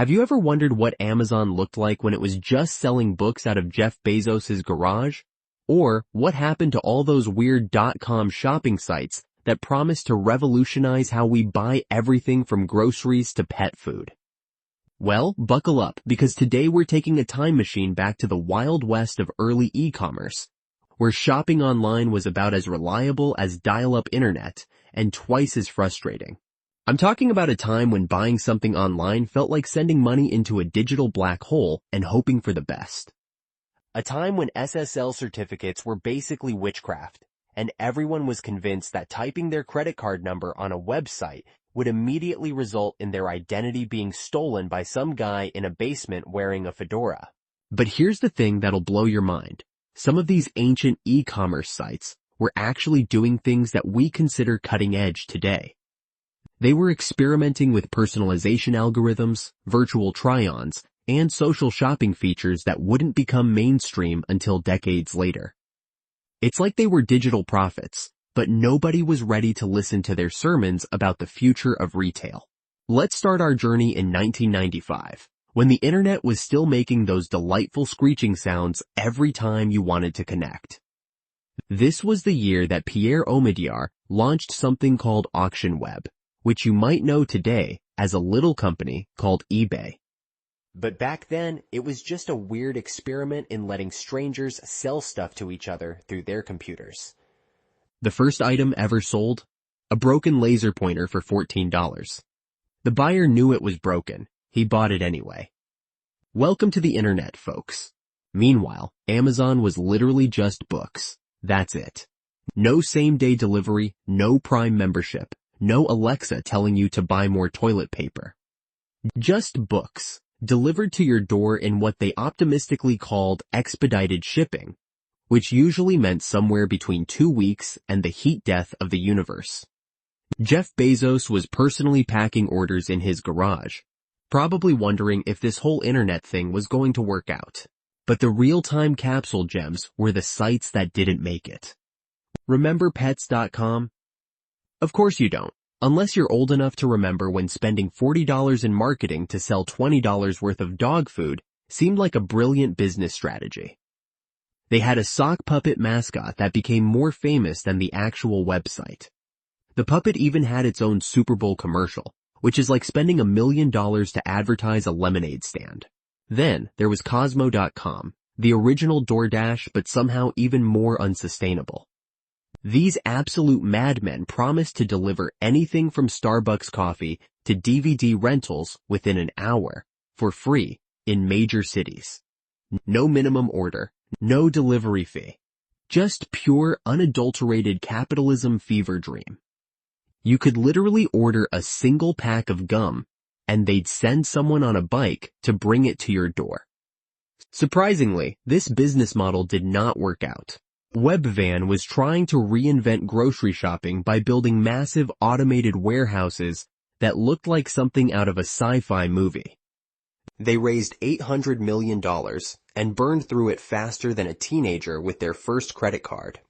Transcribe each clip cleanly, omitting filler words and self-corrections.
Have you ever wondered what Amazon looked like when it was just selling books out of Jeff Bezos' garage? Or what happened to all those weird .com shopping sites that promised to revolutionize how we buy everything from groceries to pet food? Well, buckle up, because today we're taking a time machine back to the wild west of early e-commerce, where shopping online was about as reliable as dial-up internet and twice as frustrating. I'm talking about a time when buying something online felt like sending money into a digital black hole and hoping for the best. A time when SSL certificates were basically witchcraft, and everyone was convinced that typing their credit card number on a website would immediately result in their identity being stolen by some guy in a basement wearing a fedora. But here's the thing that'll blow your mind. Some of these ancient e-commerce sites were actually doing things that we consider cutting edge today. They were experimenting with personalization algorithms, virtual try-ons, and social shopping features that wouldn't become mainstream until decades later. It's like they were digital prophets, but nobody was ready to listen to their sermons about the future of retail. Let's start our journey in 1995, when the internet was still making those delightful screeching sounds every time you wanted to connect. This was the year that Pierre Omidyar launched something called Auction Web, which you might know today as a little company called eBay. But back then, it was just a weird experiment in letting strangers sell stuff to each other through their computers. The first item ever sold? A broken laser pointer for $14. The buyer knew it was broken. He bought it anyway. Welcome to the internet, folks. Meanwhile, Amazon was literally just books. That's it. No same-day delivery, no Prime membership, no Alexa telling you to buy more toilet paper. Just books, delivered to your door in what they optimistically called expedited shipping, which usually meant somewhere between 2 weeks and the heat death of the universe. Jeff Bezos was personally packing orders in his garage, probably wondering if this whole internet thing was going to work out. But the real-time capsule gems were the sites that didn't make it. Remember pets.com? Of course you don't, unless you're old enough to remember when spending $40 in marketing to sell $20 worth of dog food seemed like a brilliant business strategy. They had a sock puppet mascot that became more famous than the actual website. The puppet even had its own Super Bowl commercial, which is like spending $1 million to advertise a lemonade stand. Then there was Cosmo.com, the original DoorDash but somehow even more unsustainable. These absolute madmen promised to deliver anything from Starbucks coffee to DVD rentals within an hour, for free, in major cities. No minimum order, no delivery fee. Just pure, unadulterated capitalism fever dream. You could literally order a single pack of gum, and they'd send someone on a bike to bring it to your door. Surprisingly, this business model did not work out. Webvan was trying to reinvent grocery shopping by building massive automated warehouses that looked like something out of a sci-fi movie. They raised $800 million and burned through it faster than a teenager with their first credit card.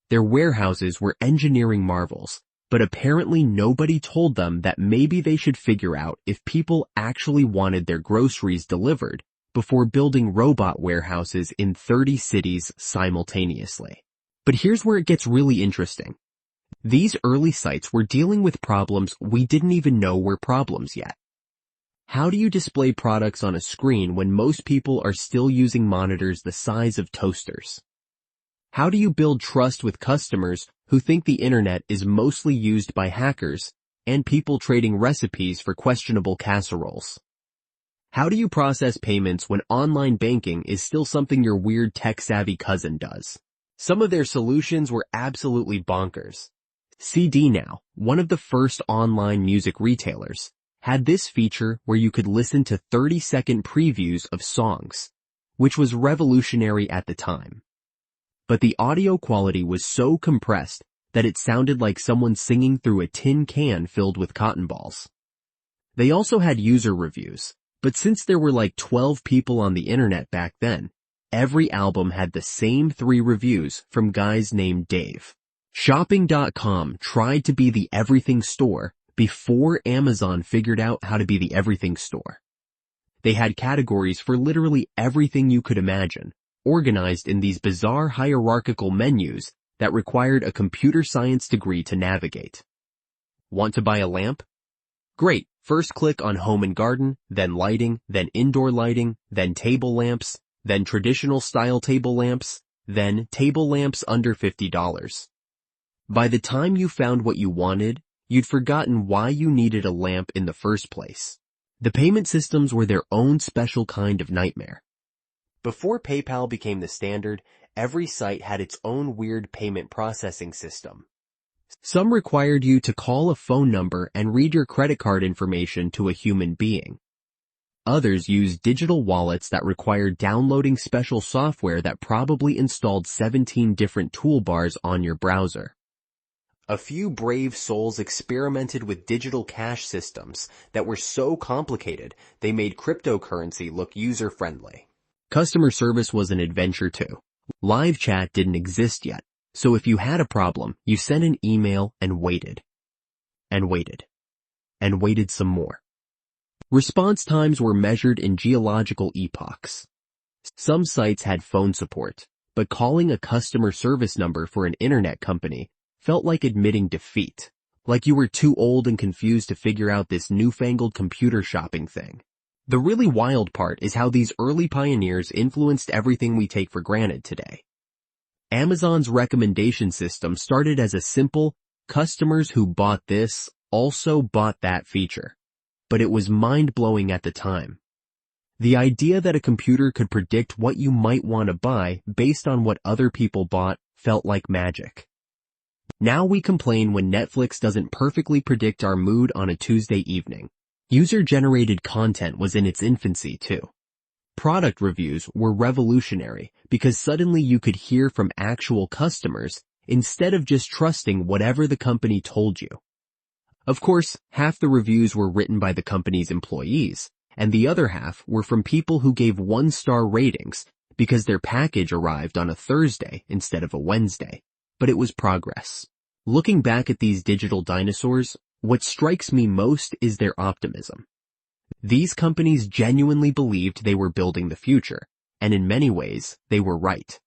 Their warehouses were engineering marvels, but apparently nobody told them that maybe they should figure out if people actually wanted their groceries delivered before building robot warehouses in 30 cities simultaneously. But here's where it gets really interesting. These early sites were dealing with problems we didn't even know were problems yet. How do you display products on a screen when most people are still using monitors the size of toasters? How do you build trust with customers who think the internet is mostly used by hackers and people trading recipes for questionable casseroles? How do you process payments when online banking is still something your weird tech-savvy cousin does? Some of their solutions were absolutely bonkers. CD Now, one of the first online music retailers, had this feature where you could listen to 30-second previews of songs, which was revolutionary at the time. But the audio quality was so compressed that it sounded like someone singing through a tin can filled with cotton balls. They also had user reviews. But since there were like 12 people on the internet back then, every album had the same 3 reviews from guys named Dave. Shopping.com tried to be the everything store before Amazon figured out how to be the everything store. They had categories for literally everything you could imagine, organized in these bizarre hierarchical menus that required a computer science degree to navigate. Want to buy a lamp? Great. First click on Home and Garden, then Lighting, then Indoor Lighting, then Table Lamps, then Traditional Style Table Lamps, then Table Lamps under $50. By the time you found what you wanted, you'd forgotten why you needed a lamp in the first place. The payment systems were their own special kind of nightmare. Before PayPal became the standard, every site had its own weird payment processing system. Some required you to call a phone number and read your credit card information to a human being. Others used digital wallets that required downloading special software that probably installed 17 different toolbars on your browser. A few brave souls experimented with digital cash systems that were so complicated they made cryptocurrency look user-friendly. Customer service was an adventure too. Live chat didn't exist yet, so if you had a problem, you sent an email and waited. And waited. And waited some more. Response times were measured in geological epochs. Some sites had phone support, but calling a customer service number for an internet company felt like admitting defeat, like you were too old and confused to figure out this newfangled computer shopping thing. The really wild part is how these early pioneers influenced everything we take for granted today. Amazon's recommendation system started as a simple, customers who bought this also bought that feature. But it was mind-blowing at the time. The idea that a computer could predict what you might want to buy based on what other people bought felt like magic. Now we complain when Netflix doesn't perfectly predict our mood on a Tuesday evening. User-generated content was in its infancy too. Product reviews were revolutionary because suddenly you could hear from actual customers instead of just trusting whatever the company told you. Of course, half the reviews were written by the company's employees, and the other half were from people who gave 1-star ratings because their package arrived on a Thursday instead of a Wednesday. But it was progress. Looking back at these digital dinosaurs, what strikes me most is their optimism. These companies genuinely believed they were building the future, and in many ways, they were right.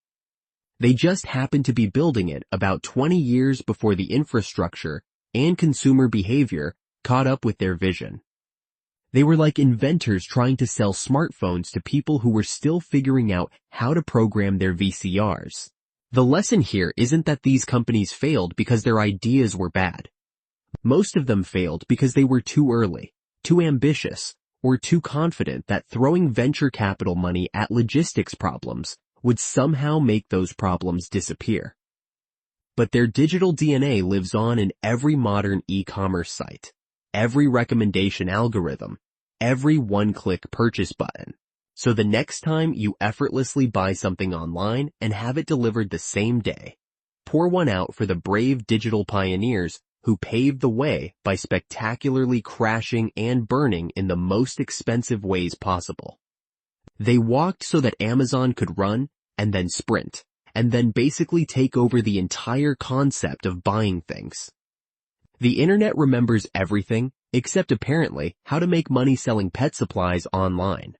They just happened to be building it about 20 years before the infrastructure and consumer behavior caught up with their vision. They were like inventors trying to sell smartphones to people who were still figuring out how to program their VCRs. The lesson here isn't that these companies failed because their ideas were bad. Most of them failed because they were too early, too ambitious, or too confident that throwing venture capital money at logistics problems would somehow make those problems disappear. But their digital DNA lives on in every modern e-commerce site, every recommendation algorithm, every one-click purchase button. So the next time you effortlessly buy something online and have it delivered the same day, pour one out for the brave digital pioneers who paved the way by spectacularly crashing and burning in the most expensive ways possible. They walked so that Amazon could run and then sprint, and then basically take over the entire concept of buying things. The internet remembers everything, except apparently how to make money selling pet supplies online.